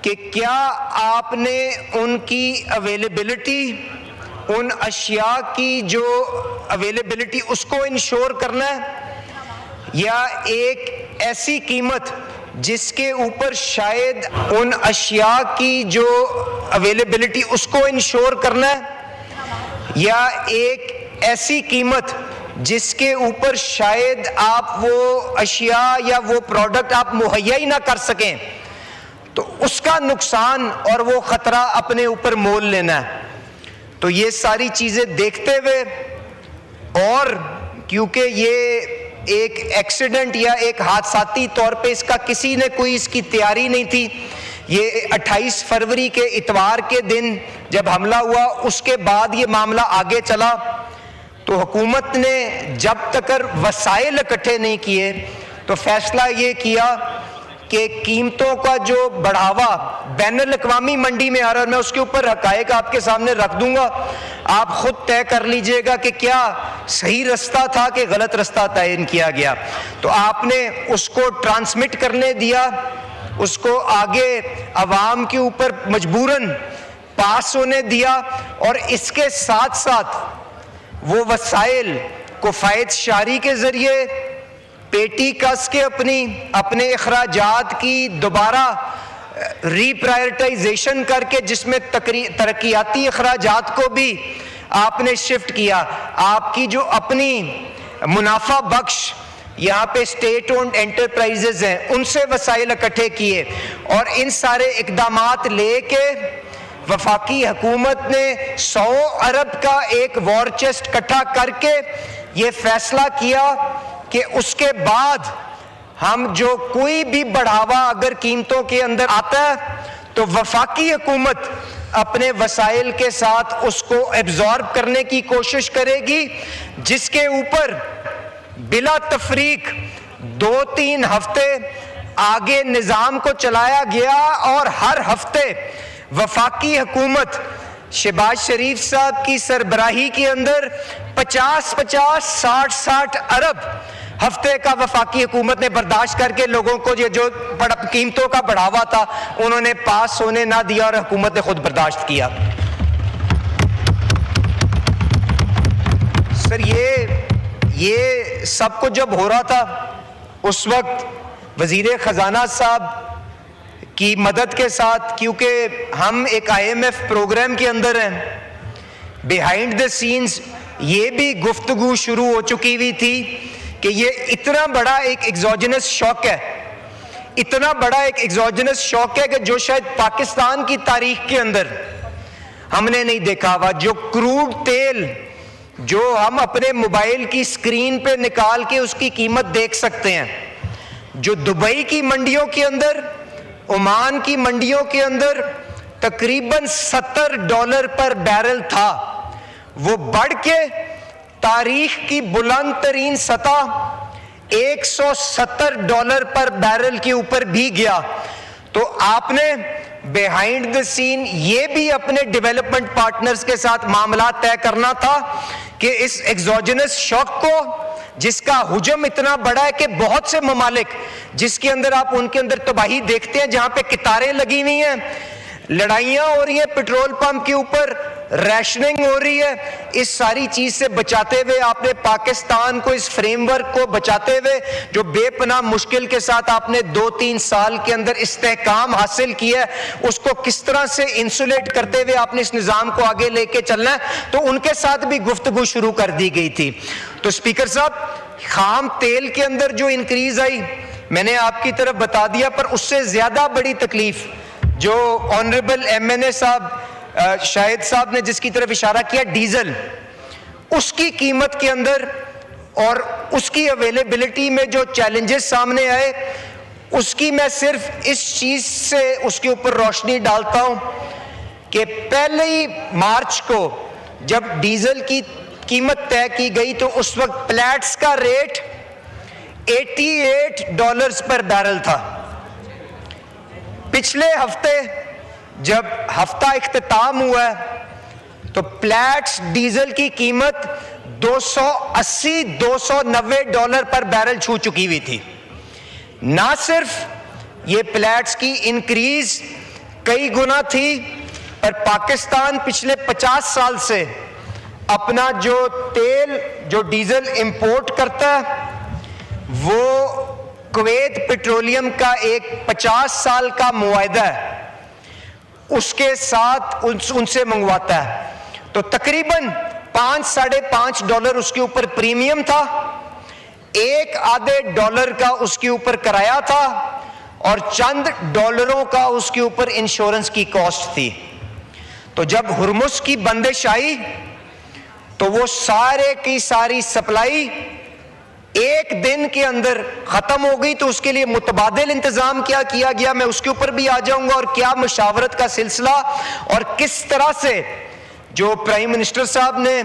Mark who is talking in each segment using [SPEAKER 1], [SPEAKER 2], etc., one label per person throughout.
[SPEAKER 1] کہ کیا آپ نے ان کی اویلیبلٹی، ان اشیاء کی جو اویلیبلٹی اس کو انشور کرنا ہے، یا ایک ایسی قیمت جس کے اوپر شاید ان اشیاء کی جو اویلیبلٹی اس کو انشور کرنا ہے، یا ایک ایسی قیمت جس کے اوپر شاید آپ وہ اشیاء یا وہ پروڈکٹ آپ مہیا ہی نہ کر سکیں، تو اس کا نقصان اور وہ خطرہ اپنے اوپر مول لینا ہے۔ تو یہ ساری چیزیں دیکھتے ہوئے، اور کیونکہ یہ ایک ایکسیڈنٹ یا ایک حادثاتی طور پہ اس کا کسی نے کوئی اس کی تیاری نہیں تھی، یہ 28 فروری کے اتوار کے دن جب حملہ ہوا اس کے بعد یہ معاملہ آگے چلا، تو حکومت نے جب تک وسائل اکٹھے نہیں کیے تو فیصلہ یہ کیا کہ قیمتوں کا جو بڑھاوا بین الاقوامی منڈی میں آ رہا ہے، میں اس کے اوپر حقائق آپ کے سامنے رکھ دوں گا، آپ خود طے کر لیجئے گا کہ کیا صحیح رستہ تھا کہ غلط رستہ تعین کیا گیا۔ تو آپ نے اس کو ٹرانسمٹ کرنے دیا، اس کو آگے عوام کے اوپر مجبوراً پاس ہونے دیا، اور اس کے ساتھ ساتھ وہ وسائل کفایت شاری کے ذریعے پیٹی کس کے اپنے اخراجات کی دوبارہ ری پرائرٹائزیشن کر کے، جس میں ترقیاتی اخراجات کو بھی آپ نے شفٹ کیا، آپ کی جو اپنی منافع بخش یہاں پہ اسٹیٹ اونڈ انٹرپرائزز ہیں ان سے وسائل اکٹھے کیے، اور ان سارے اقدامات لے کے وفاقی حکومت نے 100 ارب کا ایک وار چیسٹ اکٹھا کر کے یہ فیصلہ کیا کہ اس کے بعد ہم جو کوئی بھی بڑھاوا اگر قیمتوں کے اندر آتا ہے تو وفاقی حکومت اپنے وسائل کے ساتھ اس کو ایبزارب کرنے کی کوشش کرے گی، جس کے اوپر بلا تفریق 2-3 ہفتے آگے نظام کو چلایا گیا، اور ہر ہفتے وفاقی حکومت شہباز شریف صاحب کی سربراہی کے اندر 50-50 60-60 ارب ہفتے کا وفاقی حکومت نے برداشت کر کے لوگوں کو یہ جو قیمتوں کا بڑھاوا تھا انہوں نے پاس ہونے نہ دیا، اور حکومت نے خود برداشت کیا۔ سر یہ سب کچھ جب ہو رہا تھا اس وقت وزیر خزانہ صاحب کی مدد کے ساتھ، کیونکہ ہم ایک IMF پروگرام کے اندر ہیں، بیہائنڈ دا سینز یہ بھی گفتگو شروع ہو چکی ہوئی تھی کہ یہ اتنا بڑا ایک ایگزوجنس شوق ہے، اتنا بڑا ایک ایگزوجنس شوق ہے کہ جو شاید پاکستان کی تاریخ کے اندر ہم نے نہیں دیکھا ہوا۔ جو کروڈ تیل جو ہم اپنے موبائل کی سکرین پہ نکال کے اس کی قیمت دیکھ سکتے ہیں، جو دبئی کی منڈیوں کے اندر، عمان کی منڈیوں کے اندر تقریباً $70 پر بیرل تھا، وہ بڑھ کے تاریخ کی بلند ترین سطح $170 پر بیرل کے اوپر بھی گیا۔ تو آپ نے بیہائنڈ دا سین یہ بھی اپنے ڈیولپمنٹ پارٹنرز کے ساتھ معاملات طے کرنا تھا کہ اس ایگزوجنس شوق کو، جس کا حجم اتنا بڑا ہے کہ بہت سے ممالک جس کے اندر آپ ان کے اندر تباہی دیکھتے ہیں، جہاں پہ قطاریں لگی ہوئی ہیں، لڑائیاں ہو رہی ہیں پیٹرول پمپ کے اوپر، ریشننگ ہو رہی ہے، اس ساری چیز سے بچاتے ہوئے آپ نے پاکستان کو، اس فریم ورک کو بچاتے ہوئے جو بے پناہ مشکل کے ساتھ آپ نے 2-3 سال کے اندر استحکام حاصل کیا ہے، اس کو کس طرح سے انسولیٹ کرتے ہوئے آپ نے اس نظام کو آگے لے کے چلنا ہے، تو ان کے ساتھ بھی گفتگو شروع کر دی گئی تھی۔ تو اسپیکر صاحب، خام تیل کے اندر جو انکریز آئی میں نے آپ کی طرف بتا دیا، پر اس سے زیادہ بڑی تکلیف جو آنریبل MNA صاحب شاہد صاحب نے جس کی طرف اشارہ کیا، ڈیزل، اس کی قیمت کے اندر اور اس کی اویلیبلٹی میں جو چیلنجز سامنے آئے، اس کی میں صرف اس چیز سے اس کے اوپر روشنی ڈالتا ہوں کہ پہلی مارچ کو جب ڈیزل کی قیمت طے کی گئی تو اس وقت پلیٹس کا ریٹ $88 پر بیرل تھا۔ پچھلے ہفتے جب ہفتہ اختتام ہوا ہے تو پلیٹس ڈیزل کی قیمت $280-290 پر بیرل چھو چکی ہوئی تھی۔ نہ صرف یہ پلیٹس کی انکریز کئی گنا تھی، اور پاکستان پچھلے 50 سال سے اپنا جو تیل جو ڈیزل امپورٹ کرتا ہے وہ کویت پیٹرولیم کا ایک 50 سال کا معاہدہ ہے، اس کے ساتھ ان سے منگواتا ہے، تو تقریباً $5-5.5 اس کے اوپر پریمیم تھا، $1.5 کا اس کے اوپر کرایہ تھا، اور چند ڈالروں کا اس کے اوپر انشورنس کی کاسٹ تھی۔ تو جب ہرمز کی بندش آئی تو وہ سارے کی ساری سپلائی ایک دن کے اندر ختم ہو گئی، تو اس کے لیے متبادل انتظام کیا کیا گیا، میں اس کے اوپر بھی آ جاؤں گا، اور کیا مشاورت کا سلسلہ، اور کس طرح سے جو پرائم منسٹر صاحب نے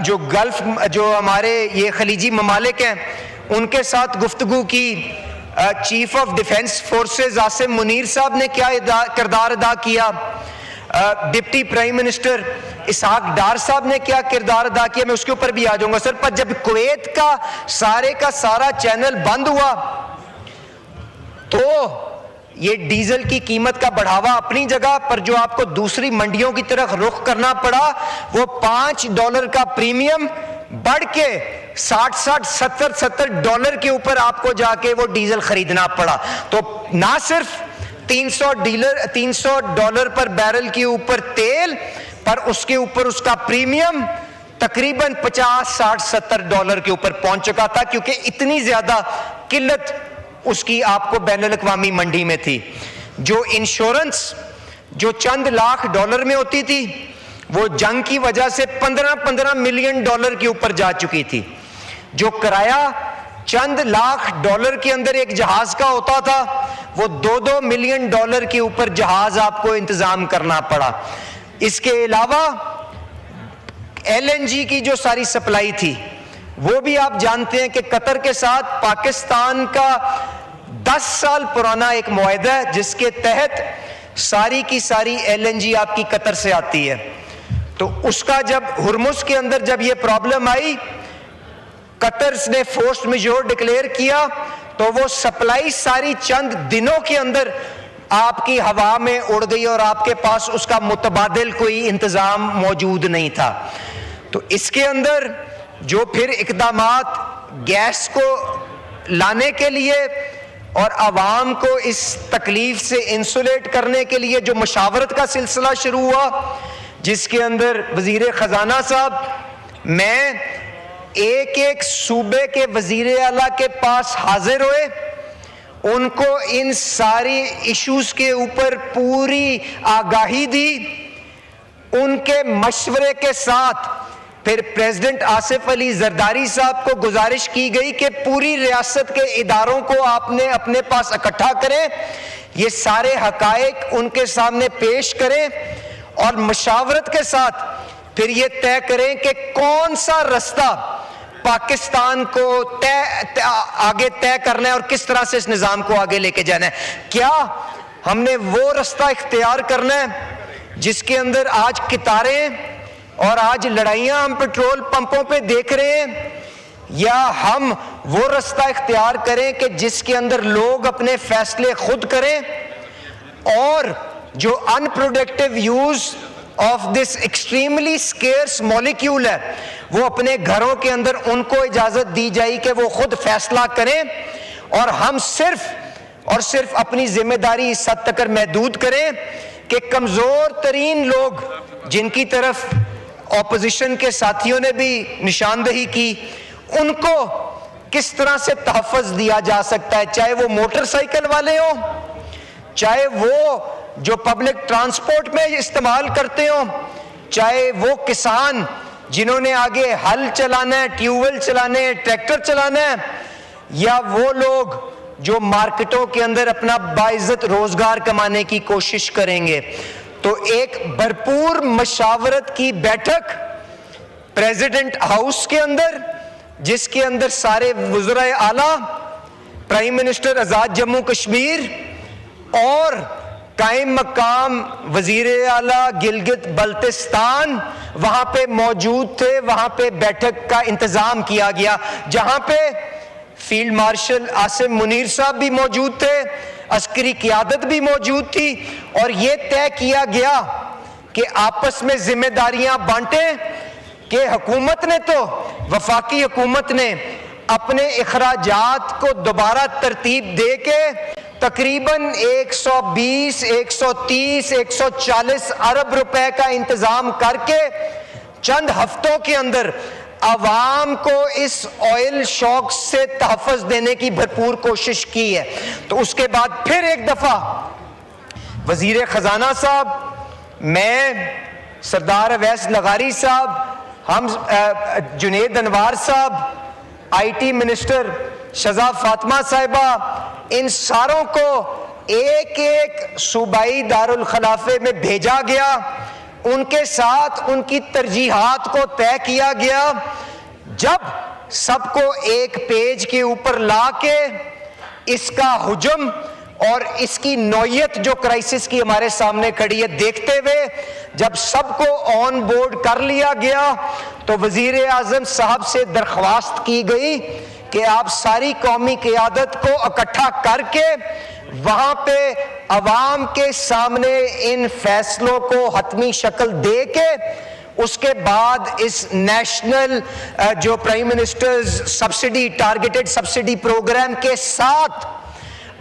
[SPEAKER 1] جو گلف جو ہمارے یہ خلیجی ممالک ہیں ان کے ساتھ گفتگو کی، chief of defence forces Asim Munir صاحب نے کیا کردار ادا کیا، deputy prime minister Ishaq Dar صاحب نے کیا کردار ادا کیا، میں اس کے اوپر بھی آ جاؤں گا سر۔ پر جب کویت کا سارا چینل بند ہوا تو یہ ڈیزل کی قیمت کا بڑھاوا اپنی جگہ پر، جو آپ کو دوسری منڈیوں کی طرف رخ کرنا پڑا، وہ $5 کا پریمیم بڑھ کے $60-70 کے اوپر آپ کو جا کے وہ ڈیزل خریدنا پڑا۔ تو نہ صرف $300 پر بیرل کے اوپر تیل، پر اس کے اوپر اس کا پریمیم تقریباً $50-60-70 کے اوپر پہنچ چکا تھا، کیونکہ اتنی زیادہ قلت اس کی آپ کو بین الاقوامی منڈی میں تھی۔ جو انشورنس جو چند لاکھ ڈالر میں ہوتی تھی وہ جنگ کی وجہ سے $15 ملین کے اوپر جا چکی تھی۔ جو کرایہ چند لاکھ ڈالر کے اندر ایک جہاز کا ہوتا تھا وہ $2 ملین کے اوپر جہاز آپ کو انتظام کرنا پڑا۔ اس کے علاوہ ایل این جی کی جو ساری سپلائی تھی وہ بھی آپ جانتے ہیں کہ قطر کے ساتھ پاکستان کا 10 سال پرانا ایک معاہدہ ہے جس کے تحت ساری کی ساری ایل این جی آپ کی قطر سے آتی ہے۔ تو اس کا جب ہرمز کے اندر جب یہ پرابلم آئی، قطر نے فورس میجور ڈکلیئر کیا، تو وہ سپلائی ساری چند دنوں کے اندر آپ کی ہوا میں اڑ گئی، اور آپ کے پاس اس کا متبادل کوئی انتظام موجود نہیں تھا۔ تو اس کے اندر جو پھر اقدامات گیس کو لانے کے لیے اور عوام کو اس تکلیف سے انسولیٹ کرنے کے لیے جو مشاورت کا سلسلہ شروع ہوا، جس کے اندر وزیر خزانہ صاحب، میں ایک صوبے کے وزیر اعلیٰ کے پاس حاضر ہوئے، ان کو ان ساری ایشوز کے اوپر پوری آگاہی دی، ان کے مشورے کے ساتھ پھر پریزیڈنٹ آصف علی زرداری صاحب کو گزارش کی گئی کہ پوری ریاست کے اداروں کو آپ نے اپنے پاس اکٹھا کریں، یہ سارے حقائق ان کے سامنے پیش کریں، اور مشاورت کے ساتھ پھر یہ طے کریں کہ کون سا رستہ پاکستان کو آگے طے کرنا ہے اور کس طرح سے اس نظام کو آگے لے کے جانا ہے۔ کیا ہم نے وہ رستہ اختیار کرنا ہے جس کے اندر آج قطاریں اور آج لڑائیاں ہم پیٹرول پمپوں پہ دیکھ رہے ہیں، یا ہم وہ رستہ اختیار کریں کہ جس کے اندر لوگ اپنے فیصلے خود کریں، اور جو unproductive use of this extremely scarce molecule ہے وہ اپنے گھروں کے اندر ان کو اجازت دی جائے کہ وہ خود فیصلہ کریں، اور ہم صرف اپنی ذمہ داری اس حد تک محدود کریں کہ کمزور ترین لوگ جن کی طرف اپوزیشن کے ساتھیوں نے بھی نشاندہی کی، ان کو کس طرح سے تحفظ دیا جا سکتا ہے، چاہے وہ موٹر سائیکل والے ہوں، چاہے وہ جو پبلک ٹرانسپورٹ میں استعمال کرتے ہوں، چاہے وہ کسان جنہوں نے آگے ہل چلانا ہے، ٹیوب ویل چلانے ہیں، ٹریکٹر چلانا ہے، یا وہ لوگ جو مارکیٹوں کے اندر اپنا باعزت روزگار کمانے کی کوشش کریں گے۔ تو ایک بھرپور مشاورت کی بیٹھک پریزیڈنٹ ہاؤس کے اندر، جس کے اندر سارے وزرائے اعلیٰ، پرائم منسٹر آزاد جموں کشمیر اور قائم مقام وزیر اعلیٰ گلگت بلتستان وہاں پہ موجود تھے، وہاں پہ بیٹھک کا انتظام کیا گیا، جہاں پہ فیلڈ مارشل آصم منیر صاحب بھی موجود تھے, عسکری قیادت بھی موجود تھی, اور یہ طے کیا گیا کہ آپس میں ذمہ داریاں بانٹیں کہ حکومت نے تو, وفاقی حکومت نے اپنے اخراجات کو دوبارہ ترتیب دے کے تقریباً 120, 130, 140 ارب روپے کا انتظام کر کے چند ہفتوں کے اندر عوام کو اس آئل شاک سے تحفظ دینے کی بھرپور کوشش کی ہے. تو اس کے بعد پھر ایک دفعہ وزیر خزانہ صاحب, میں, سردار اویس لغاری صاحب, ہم جنید انوار صاحب, I T minister Shahzad Fatima صاحبہ, ان ساروں کو ایک ایک صوبائی دارالخلافے میں بھیجا گیا, ان کے ساتھ ان کی ترجیحات کو طے کیا گیا. جب سب کو ایک پیج کے اوپر لا کے اس کا حجم اور اس کی نوعیت جو کرائسس کی ہمارے سامنے کھڑی ہے دیکھتے ہوئے جب سب کو آن بورڈ کر لیا گیا, تو وزیر اعظم صاحب سے درخواست کی گئی کہ آپ ساری قومی قیادت کو اکٹھا کر کے وہاں پہ عوام کے سامنے ان فیصلوں کو حتمی شکل دے کے اس کے بعد اس نیشنل جو prime ministers subsidy, targeted subsidy program کے ساتھ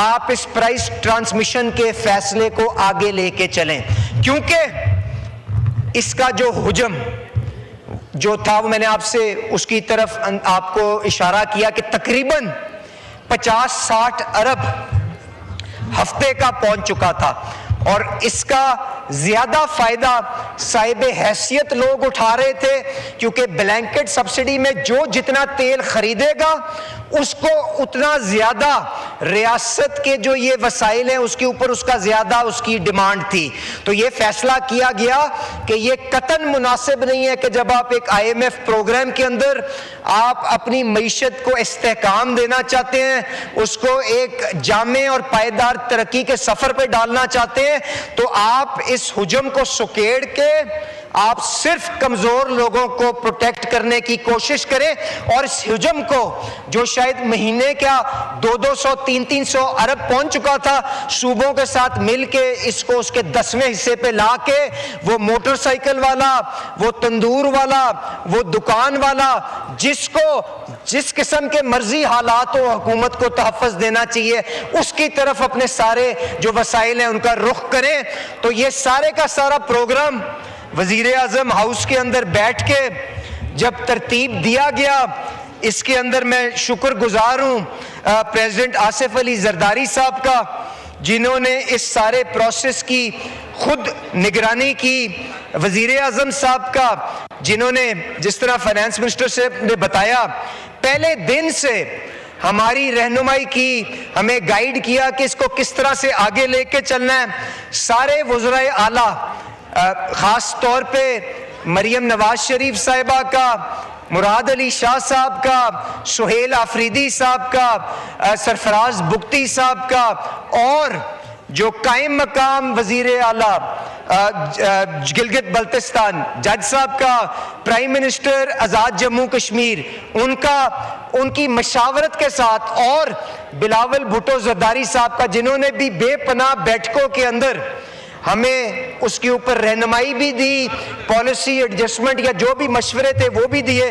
[SPEAKER 1] آپ اس پرائس ٹرانسمیشن کے فیصلے کو آگے لے کے چلیں, کیونکہ اس کا جو حجم جو تھا وہ میں نے آپ سے اس کی طرف آپ کو اشارہ کیا کہ تقریباً 50-60 ارب ہفتے کا پہنچ چکا تھا, اور اس کا زیادہ فائدہ صاحب حیثیت لوگ اٹھا رہے تھے, کیونکہ بلینکٹ سبسڈی میں جو جتنا تیل خریدے گا اس کو اتنا زیادہ ریاست کے جو یہ وسائل ہیں اس کے اوپر اس کا زیادہ اس کی ڈیمانڈ تھی. تو یہ فیصلہ کیا گیا کہ یہ قطعاً مناسب نہیں ہے کہ جب آپ ایک آئی ایم ایف پروگرام کے اندر آپ اپنی معیشت کو استحکام دینا چاہتے ہیں, اس کو ایک جامع اور پائیدار ترقی کے سفر پہ ڈالنا چاہتے ہیں, تو آپ اس حجم کو سکیڑ کے آپ صرف کمزور لوگوں کو پروٹیکٹ کرنے کی کوشش کریں, اور اس حجم کو جو شاید مہینے کا 200, 300 ارب پہنچ چکا تھا, صوبوں کے ساتھ مل کے اس کو اس کے 10ویں حصے پہ لا کے وہ موٹر سائیکل والا, وہ تندور والا, وہ دکان والا, جس کو جس قسم کے مرضی حالات ہو حکومت کو تحفظ دینا چاہیے, اس کی طرف اپنے سارے جو وسائل ہیں ان کا رخ کریں. تو یہ سارے کا سارا پروگرام وزیر اعظم ہاؤس کے اندر بیٹھ کے جب ترتیب دیا گیا, اس کے اندر میں شکر گزار ہوں پریزیڈنٹ آصف علی زرداری صاحب کا, جنہوں نے اس سارے پروسیس کی خود نگرانی کی, وزیر اعظم صاحب کا جنہوں نے جس طرح فائنانس منسٹر سے نے بتایا پہلے دن سے ہماری رہنمائی کی, ہمیں گائیڈ کیا کہ اس کو کس طرح سے آگے لے کے چلنا ہے. سارے وزرائے اعلیٰ, خاص طور پہ مریم نواز شریف صاحبہ کا, مراد علی شاہ صاحب کا, سہیل آفریدی صاحب کا, سرفراز بگٹی صاحب کا, اور جو قائم مقام وزیر اعلیٰ گلگت بلتستان جج صاحب کا, پرائم منسٹر آزاد جموں کشمیر, ان کی مشاورت کے ساتھ, اور بلاول بھٹو زرداری صاحب کا, جنہوں نے بھی بے پناہ بیٹھکوں کے اندر ہمیں اس کے اوپر رہنمائی بھی دی, پالیسی ایڈجسٹمنٹ یا جو بھی مشورے تھے وہ بھی دیے.